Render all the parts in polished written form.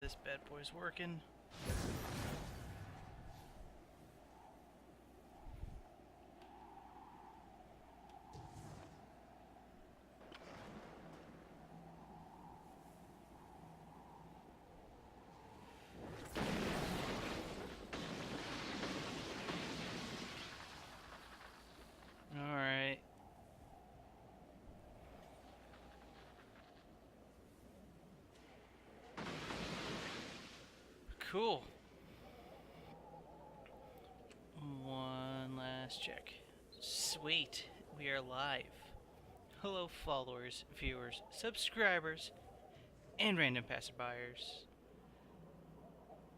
this bad boy's working. Alright. Cool. One last check. Sweet. We are live. Hello, followers, viewers, subscribers, and random passerbyers.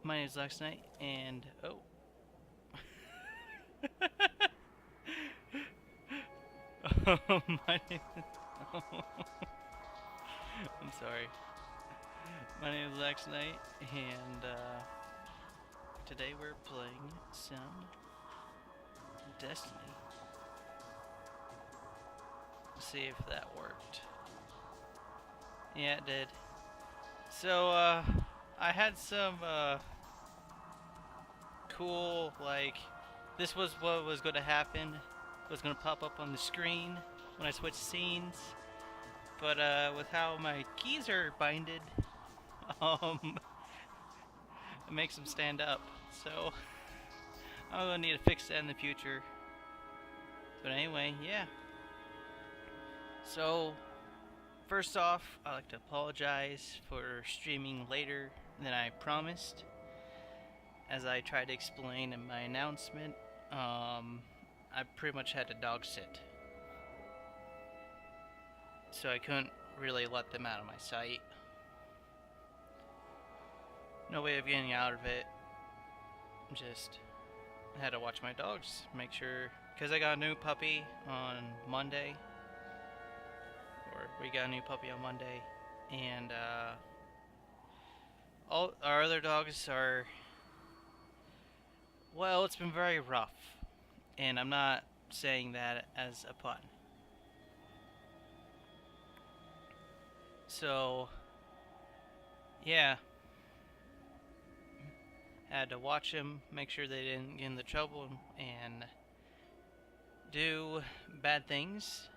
My name is Lex Knight, and oh. My name is, oh. I'm sorry. My name is Lex Knight, and today we're playing some Destiny. Let's see if that worked. Yeah, it did. So, I had some, cool, like, this was what was going to happen. It was going to pop up on the screen when I switched scenes. But, with how my keys are binded, it makes them stand up. So, I'm going to need to fix that in the future. But anyway, yeah. So, first off, I'd like to apologize for streaming later than I promised. As I tried to explain in my announcement, I pretty much had to dog sit. So I couldn't really let them out of my sight. No way of getting out of it. Just had to watch my dogs, make sure, because I got a new puppy on Monday. Or we got a new puppy on Monday, and all our other dogs are, well, it's been very rough, and I'm not saying that as a pun. So, yeah, had to watch them, make sure they didn't get into trouble and do bad things,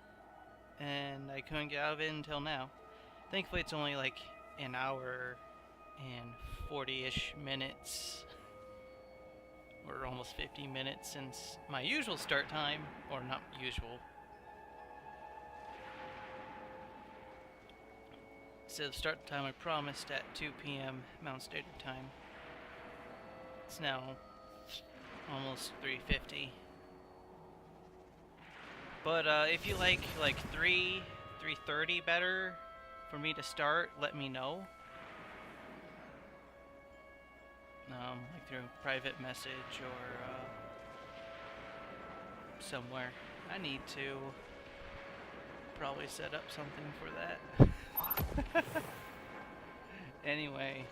and I couldn't get out of it until now. Thankfully, it's only like an hour and 40-ish minutes, or almost 50 minutes since my usual start time, or not usual. Instead of start time I promised at 2 p.m. Mountain Standard Time, it's now almost 3:50. But if you like 3:30 better for me to start, let me know. Like through a private message or somewhere. I need to probably set up something for that. Anyway.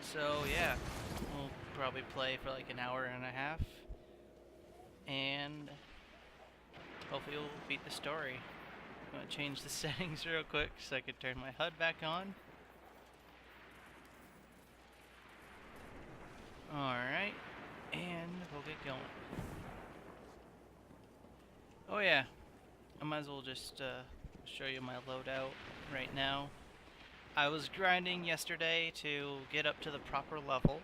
So yeah, we'll probably play for like an hour and a half. And hopefully we'll beat the story. I'm gonna change the settings real quick so I can turn my HUD back on. Alright, and we'll get going. Oh yeah, I might as well just show you my loadout right now. I was grinding yesterday to get up to the proper level.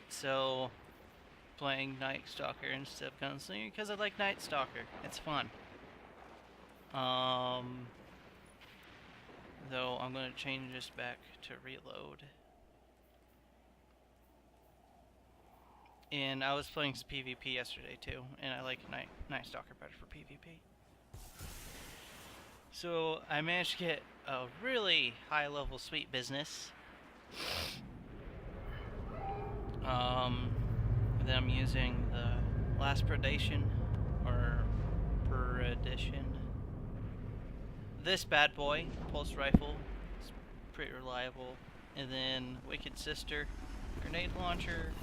So, playing Night Stalker instead of Gunslinger because I like Night Stalker. It's fun. Though I'm gonna change this back to reload. And I was playing some PvP yesterday too, and I like Night Stalker better for PvP. So I managed to get a really high level sweet business. Then I'm using the Last Predation, or Perdition. This bad boy, pulse rifle, it's pretty reliable. And then Wicked Sister, grenade launcher,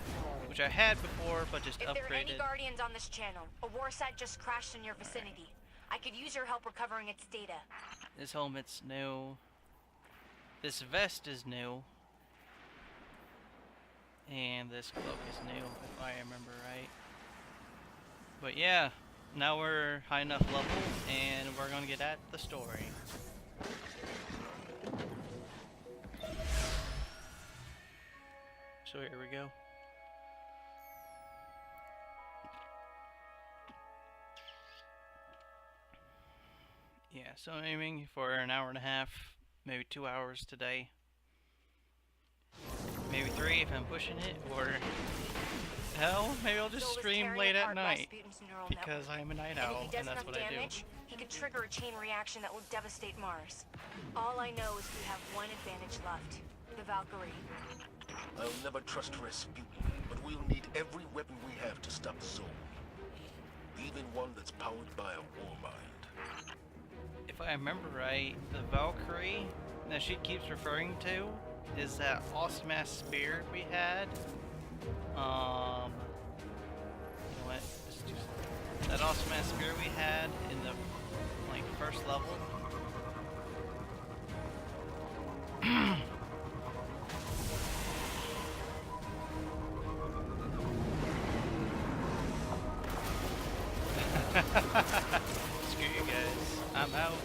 which I had before but just upgraded. If there are any Guardians on this channel, a war site just crashed in your vicinity. I could use your help recovering its data. This helmet's new. This vest is new. And this cloak is new, if I remember right. But yeah, now we're high enough level, and we're gonna get at the story. So here we go. Yeah, so I'm aiming for an hour and a half, maybe 2 hours today. Maybe 3 if I'm pushing it, or hell, maybe I'll just stream late at night, because I'm a night owl, and that's what I do. He could trigger a chain reaction that will devastate Mars. All I know is we have one advantage left. The Valkyrie. I'll never trust Rasputin, but we'll need every weapon we have to stop the Zone. Even one that's powered by a war mind. If I remember right, the Valkyrie that she keeps referring to is that awesome ass spear we had. You know what? Let's do that awesome ass spear we had in the first level. Screw you guys. I'm out.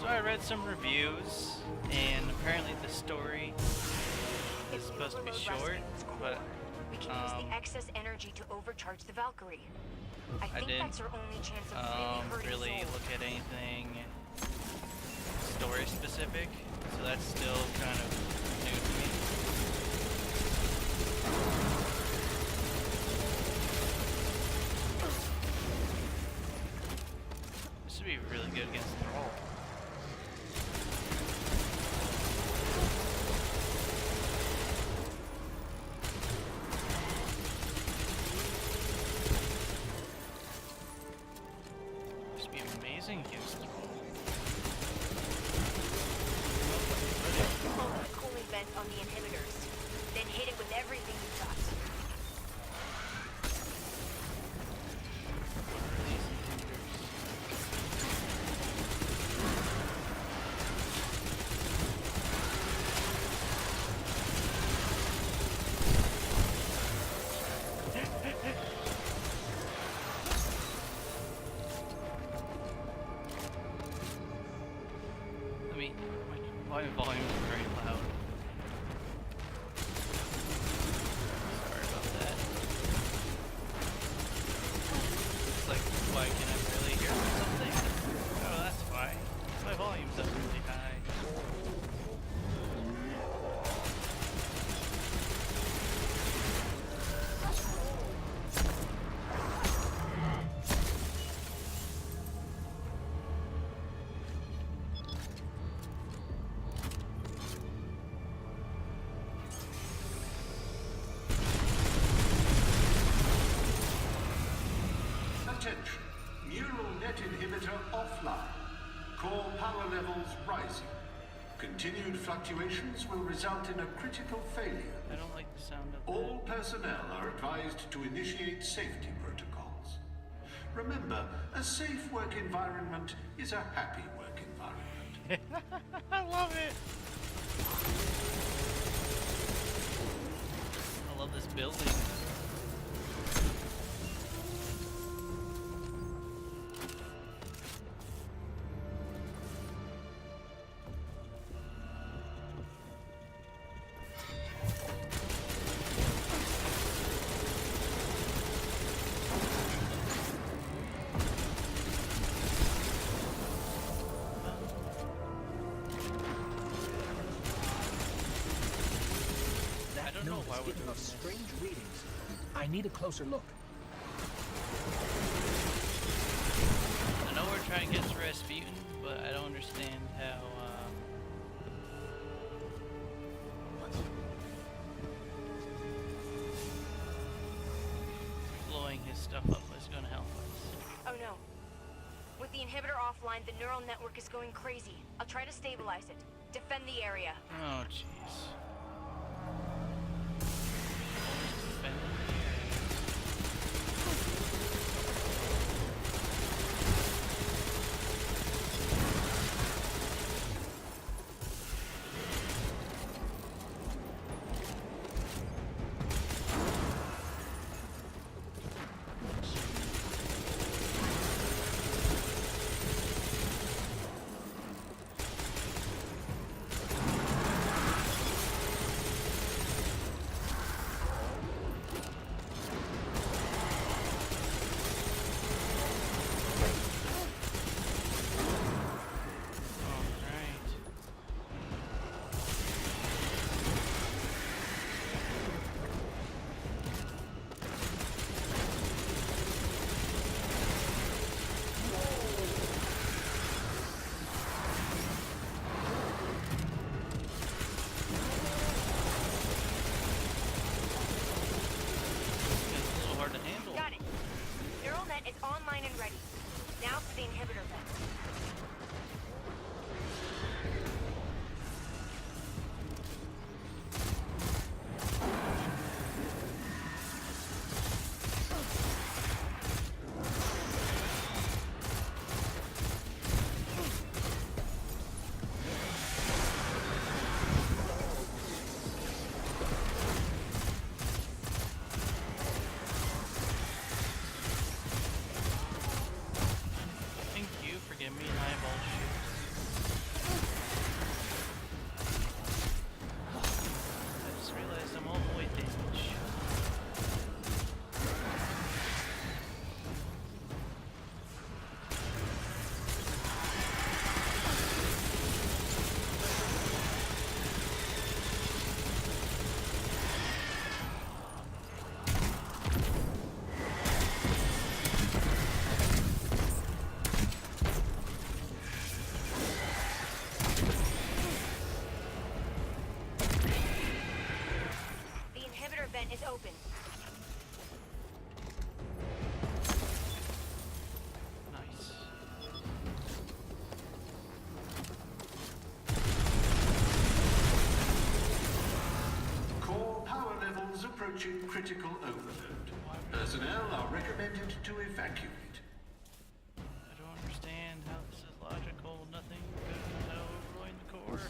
So I read some reviews, and apparently the story is supposed to be short, but we can use the excess energy to overcharge the Valkyrie. I think didn't that's our only chance of really look at anything story specific, so that's still kind of new to me. This would be really good against Thrall. This would be amazing against Thrall. Hold the cooling vent on the inhibitors, then hit it with everything you've got. My volume is very loud. Sorry about that. Looks like, why can I really hear something? Oh, that's why. My volume's up really high. Attention, neural net inhibitor offline. Core power levels rising. Continued fluctuations will result in a critical failure. I don't like the sound of All personnel are advised to initiate safety protocols. Remember, a safe work environment is a happy work environment. I love it! I love this building. Giving off strange readings. I need a closer look. I know we're trying to get to Rasputin, but I don't understand how, blowing his stuff up is going to help us. Oh no. With the inhibitor offline, the neural network is going crazy. I'll try to stabilize it. Defend the area. Oh, jeez. critical overload. Personnel are recommended to evacuate. I don't understand how this is logical. Nothing good about overloading the core.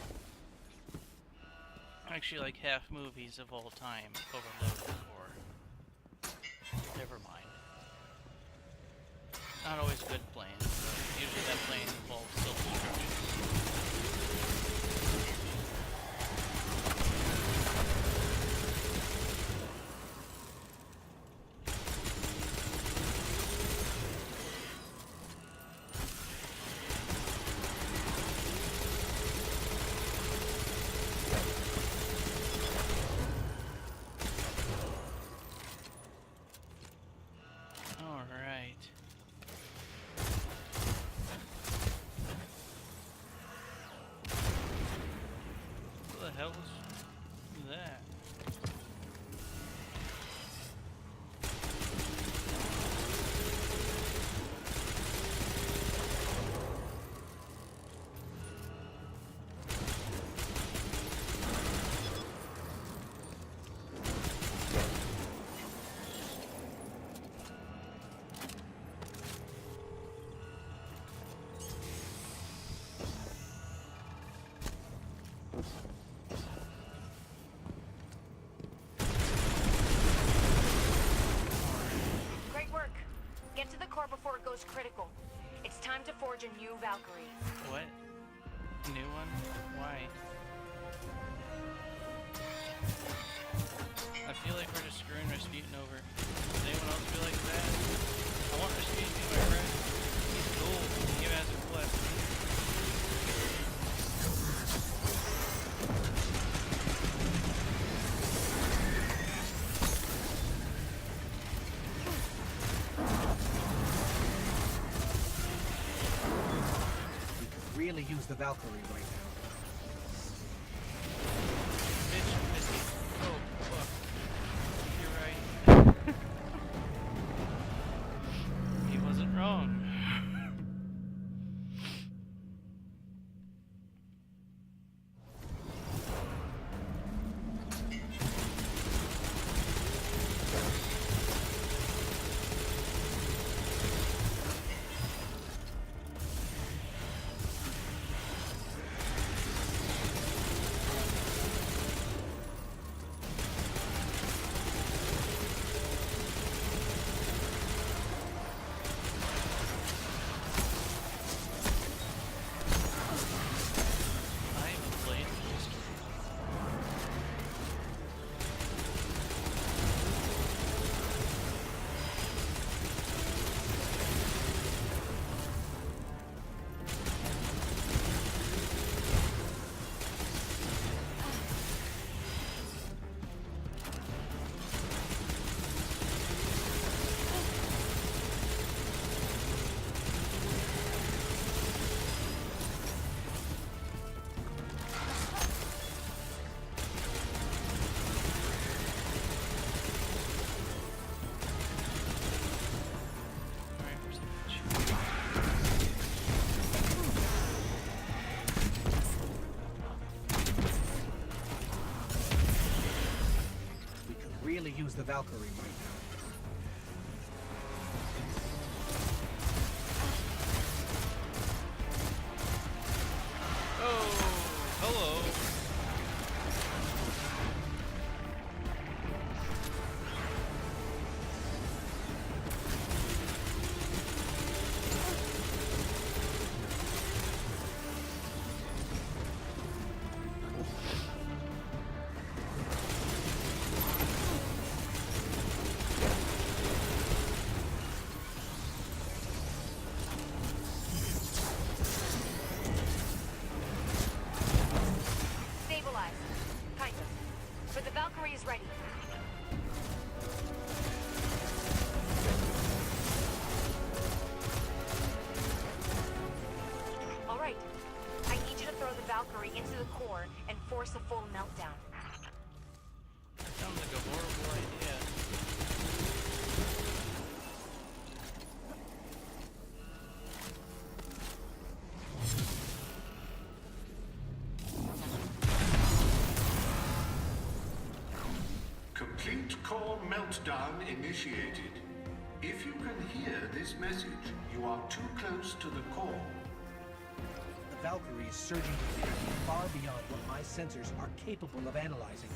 Actually, like half movies of all time overload the core. Never mind. Not always good planes, but usually that plane involves self-destruction. Alright. What the hell is that? Great work. Get to the core before it goes critical. It's time to forge a new Valkyrie. What? New one? Why? I feel like we're just screwing Rasputin over. Does anyone else feel like that? I want Rasputin to be my friend. He's cool. He has a blessed. We could really use the Valkyrie right now. Bitch, Missy. Oh, fuck. You're right. He wasn't wrong. I haven't played history. Alright, where's the bitch? We could really use the Valkyrie right now. Oh, hello. Stabilize. Kind of. But the Valkyrie is ready. All right. I need you to throw the Valkyrie into the core and force a full meltdown. That sounds like a horrible idea. Complete core meltdown. Countdown initiated. If you can hear this message, you are too close to the core. The Valkyrie is surging to frequency far beyond what my sensors are capable of analyzing.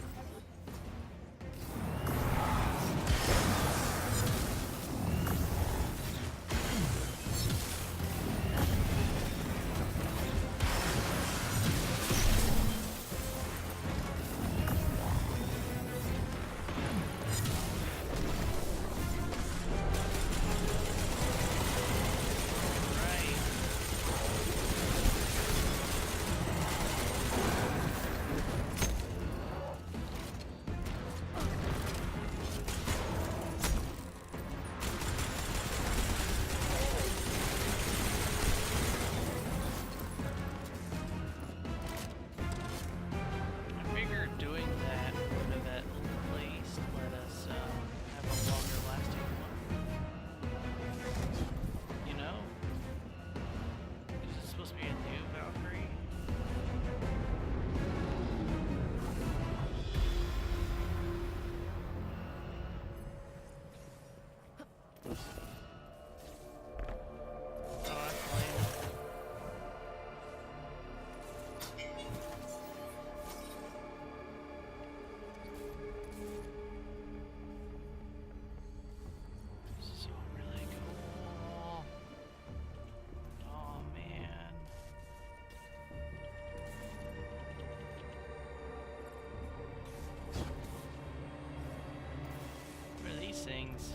Things.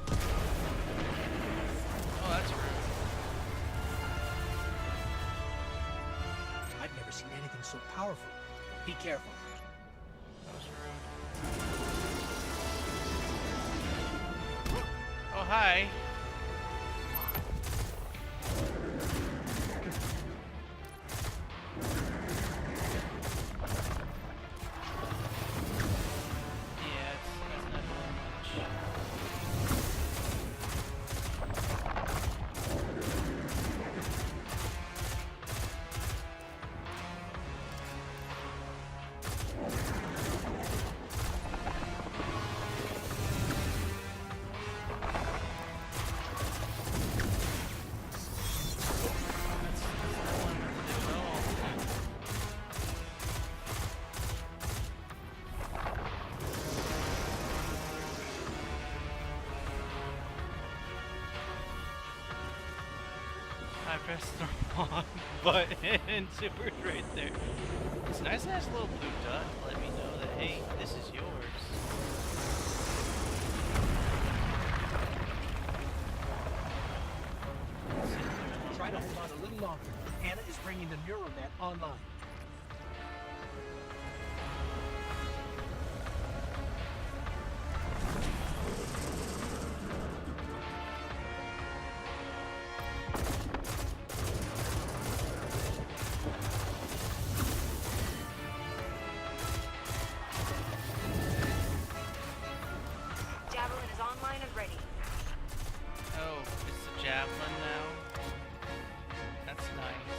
Oh, that's rude. I've never seen anything so powerful. Be careful. That was rude. Oh, hi. I pressed the wrong button. Super's right there. It's nice that has a little blue dot to let me know that, hey, this is yours. Try to hold on a little longer. Anna is bringing the neural net online. Javelin is online and ready. Oh, it's the javelin now? That's nice.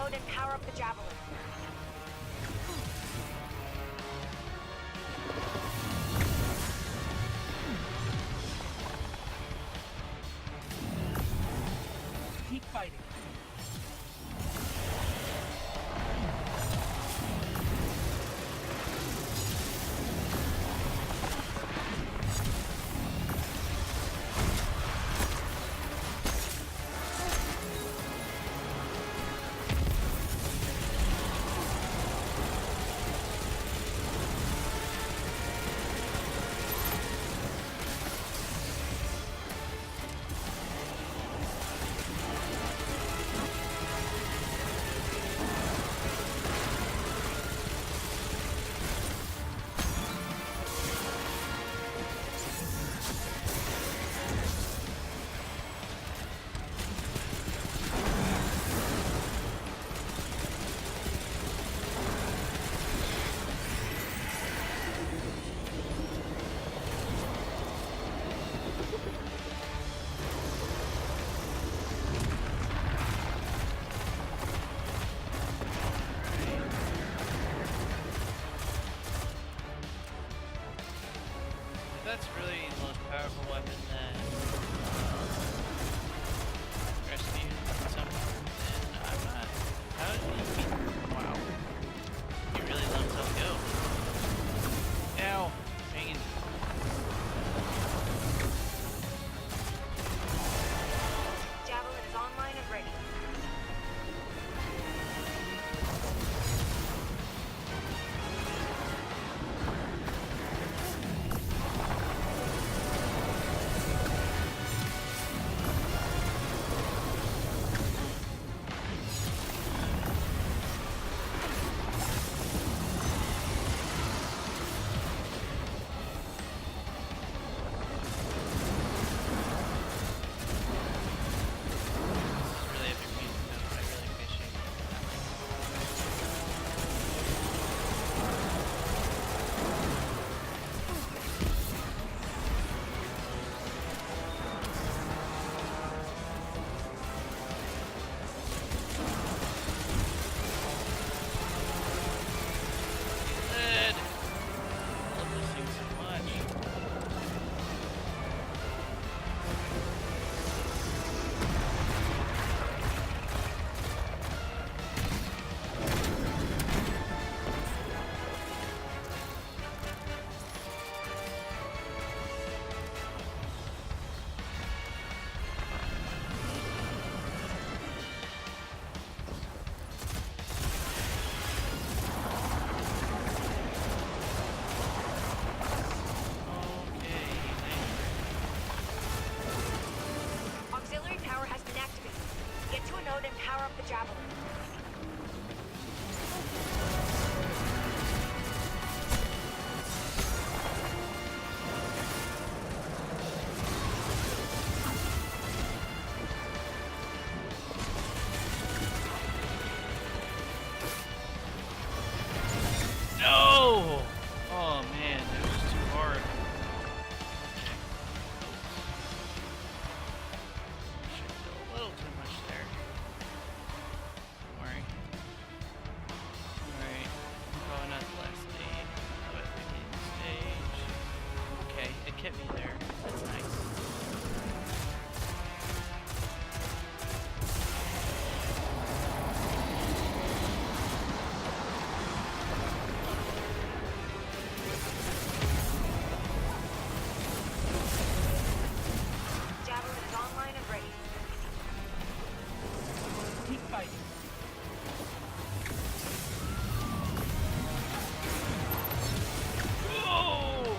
node and power up the Javelin. Keep fighting. That's really the most powerful weapon that rescued someone, and I'm not. How did he? Wow. He really let himself go. Ow! Pain. Javelin is online and ready. Really epic music though. I really appreciate that. Good. I love this thing so much. Okay, Auxiliary power has been activated. Get to a node and power up the Javelin. no! Oh man, that was just too hard. Should do a little too much there. Don't worry. Alright. Probably not the last stage, but the beginning stage. Okay, it kept me there. That's nice. Javelin is online and ready. Keep fighting. Whoa!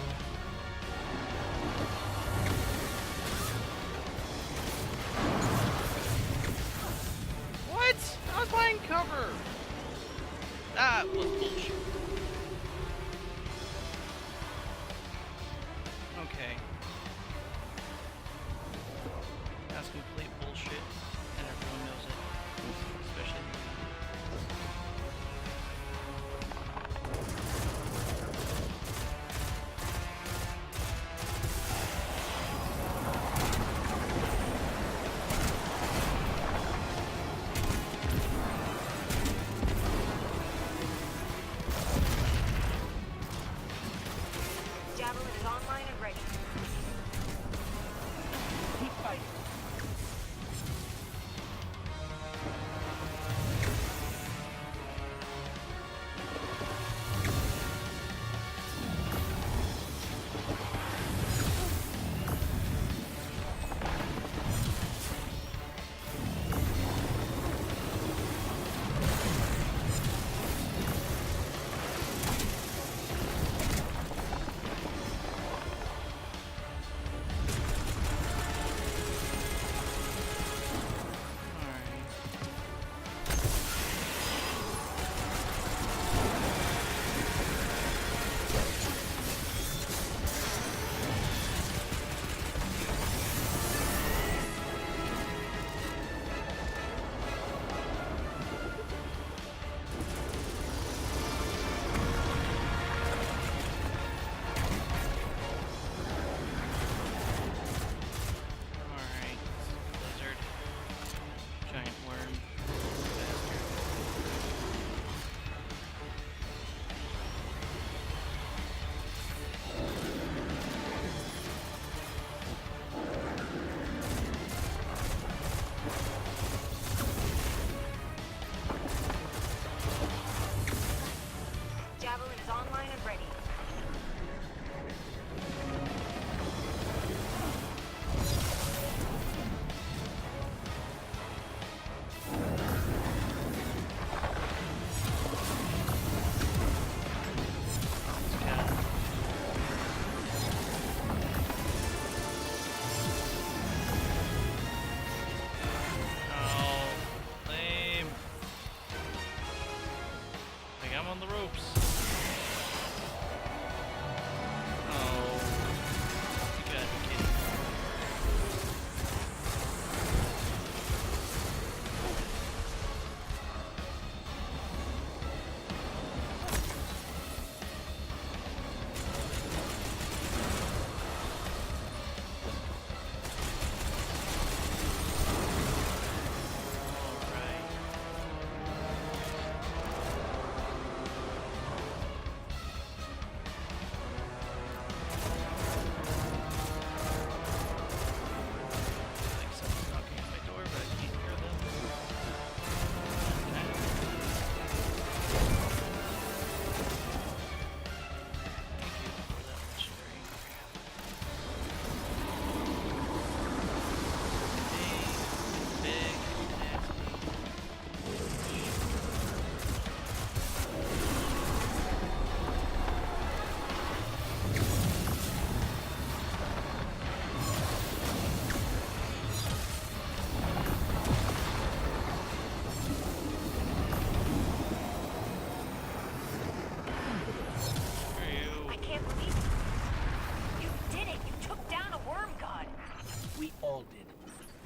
What? I was buying cover. That was bullshit. Okay. That's complete bullshit, and everyone knows it. Especially me.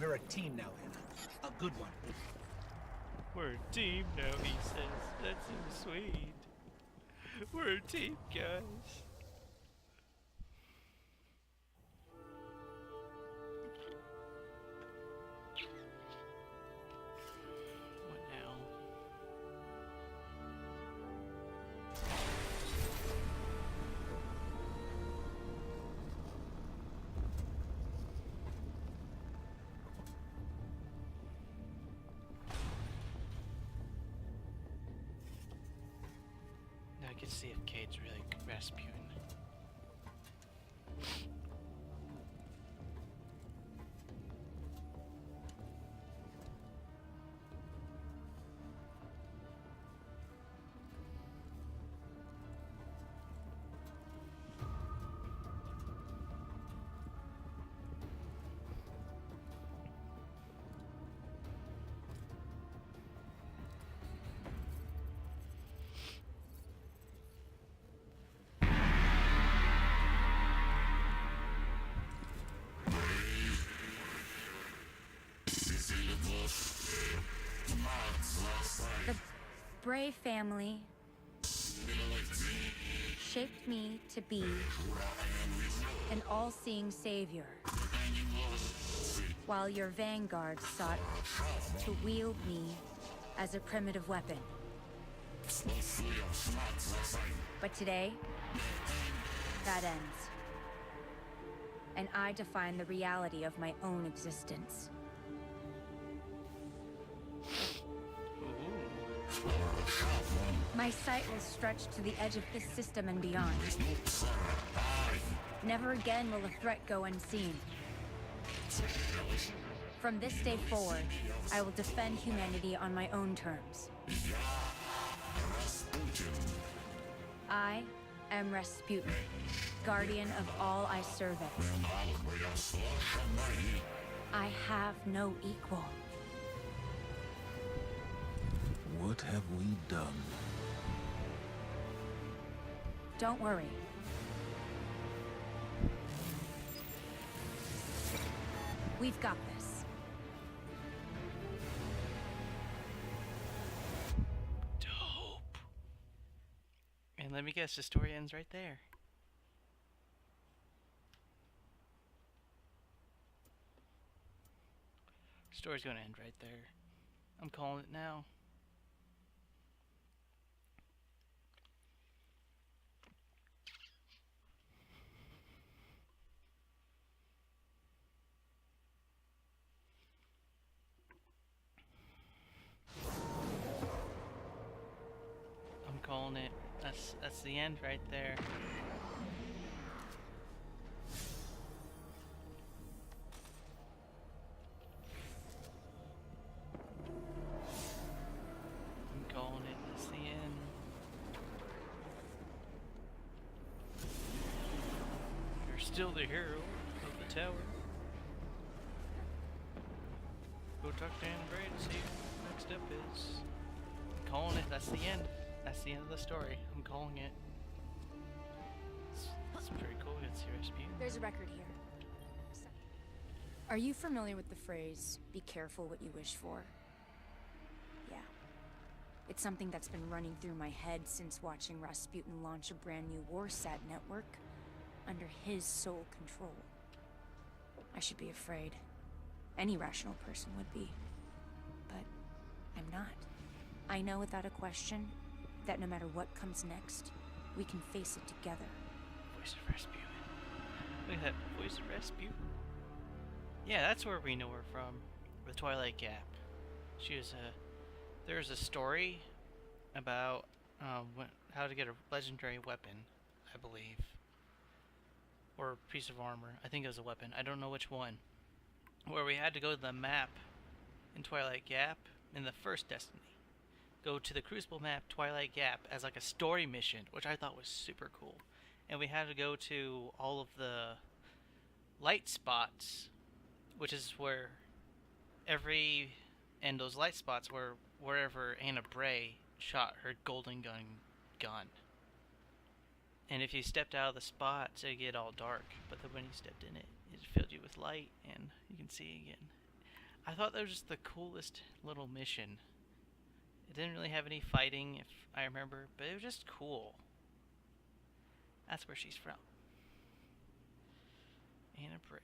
We're a team now, Anna. A good one. We're a team now, he says. That's so sweet. We're a team, guys. What now? Now I can see if Cade's really Rasputin. The Bray family shaped me to be an all-seeing savior, while your vanguard sought to wield me as a primitive weapon. But today, that ends. And I define the reality of my own existence. My sight will stretch to the edge of this system and beyond. Never again will a threat go unseen. From this day forward, I will defend humanity on my own terms. I am Rasputin, guardian of all I survey. I have no equal. What have we done? Don't worry. We've got this. Dope. And let me guess, the story ends right there. Story's gonna end right there. I'm calling it now. I'm calling it. That's the end right there. I'm calling it. That's the end. You're still the hero of the tower. Go talk to Anna Bray to see what the next step is. I'm calling it. That's the end. That's the end of the story. I'm calling it. It's pretty cool. It's your Rasputin. There's a record here. Are you familiar with the phrase, be careful what you wish for? Yeah. It's something that's been running through my head since watching Rasputin launch a brand new Warsat network under his sole control. I should be afraid. Any rational person would be. But I'm not. I know without a question that no matter what comes next, we can face it together. Voice of Rasputin. Look at that voice of Rasputin. Yeah, that's where we know her from. The Twilight Gap. She was a. There's a story about how to get a legendary weapon, I believe, or a piece of armor. I think it was a weapon. I don't know which one. Where we had to go to the map in Twilight Gap in the first Destiny. Go to the Crucible map, Twilight Gap, as like a story mission, which I thought was super cool. And we had to go to all of the light spots, which is where and those light spots were wherever Anna Bray shot her golden gun. And if you stepped out of the spots, it'd get all dark. But then when you stepped in it, it filled you with light, and you can see again. I thought that was just the coolest little mission. It didn't really have any fighting, if I remember, but it was just cool. That's where she's from. Anna Bray.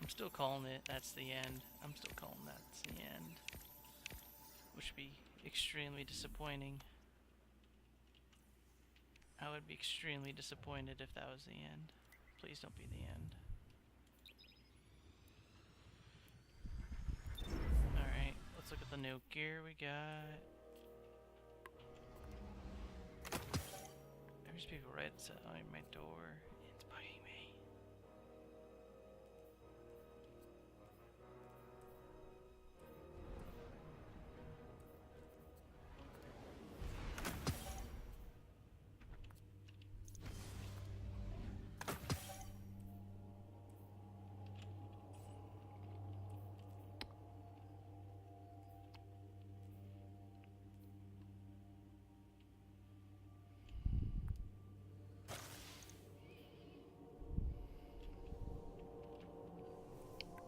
I'm still calling it that's the end. I'm still calling that's the end. Which would be extremely disappointing. I would be extremely disappointed if that was the end. Please don't be the end. Alright, let's look at the new gear we got. There's people right outside my door. It's bugging me.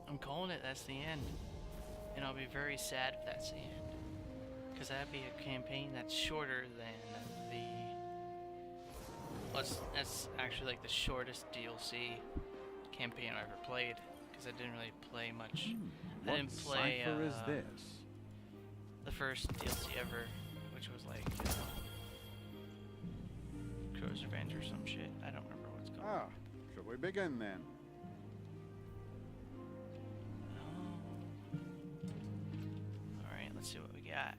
I'm calling it that's the end. And I'll be very sad if that's the end. Because that'd be a campaign that's shorter than the... That's actually like the shortest DLC campaign I ever played. Because I didn't really play much. I didn't play What cipher is this? the first DLC ever, which was like Crow's Revenge or some shit. I don't remember what it's called. Ah, shall we begin then? Alright, let's see what we got.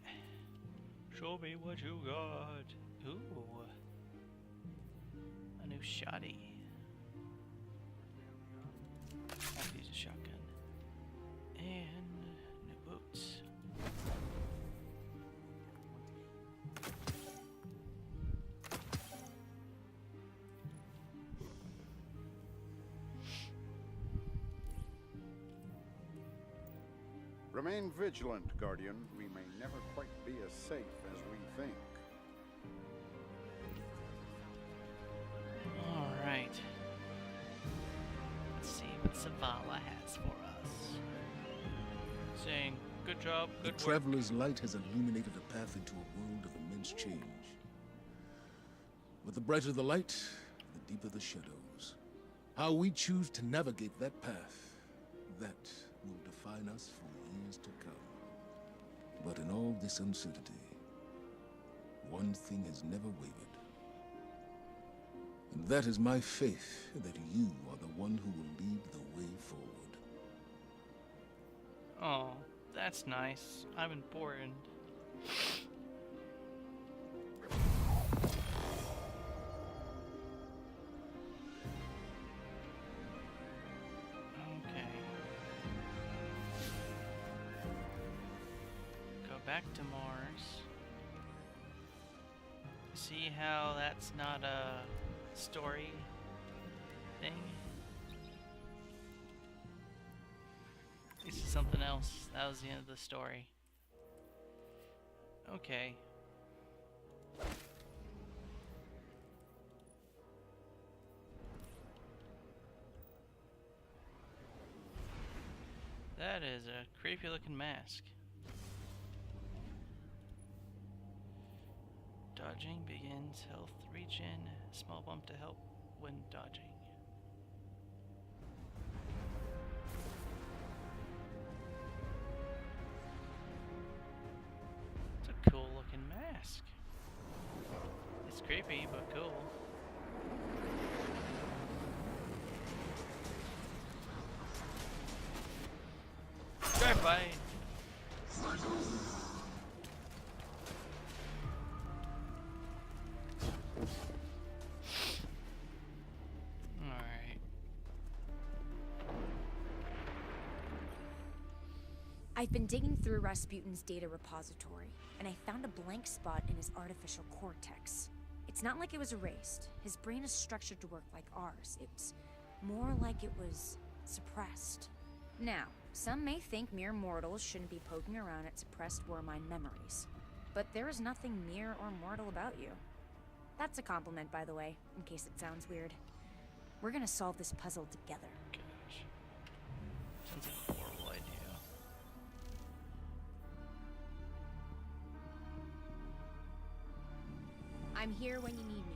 Show me what you got. Ooh. A new shotty. I have to use a shotgun. And new boots. Remain vigilant, Guardian. We may never quite be as safe as we think. Alright. Let's see what Zavala has for us. Saying, good job, The good work. Traveler's light has illuminated a path into a world of immense change. But the brighter the light, the deeper the shadows. How we choose to navigate that path, that will define us for years to come. But in all this uncertainty, one thing has never wavered. And that is my faith that you are the one who will lead the way forward. Oh, that's nice. I'm important. Okay. Go back to Mars. See how that's not a story thing? This is something else. That was the end of the story. Okay. That is a creepy looking mask. Dodging begins health regen. Small bump to help when dodging. It's a cool looking mask. It's creepy, but cool. Drive by. Alright. I've been digging through Rasputin's data repository, and I found a blank spot in his artificial cortex. It's not like it was erased. His brain is structured to work like ours. It's more like it was suppressed. Now, some may think mere mortals shouldn't be poking around at suppressed Warmind memories, but there is nothing mere or mortal about you. That's a compliment, by the way, in case it sounds weird. We're gonna solve this puzzle together. Gosh. Sounds like a horrible idea. I'm here when you need me.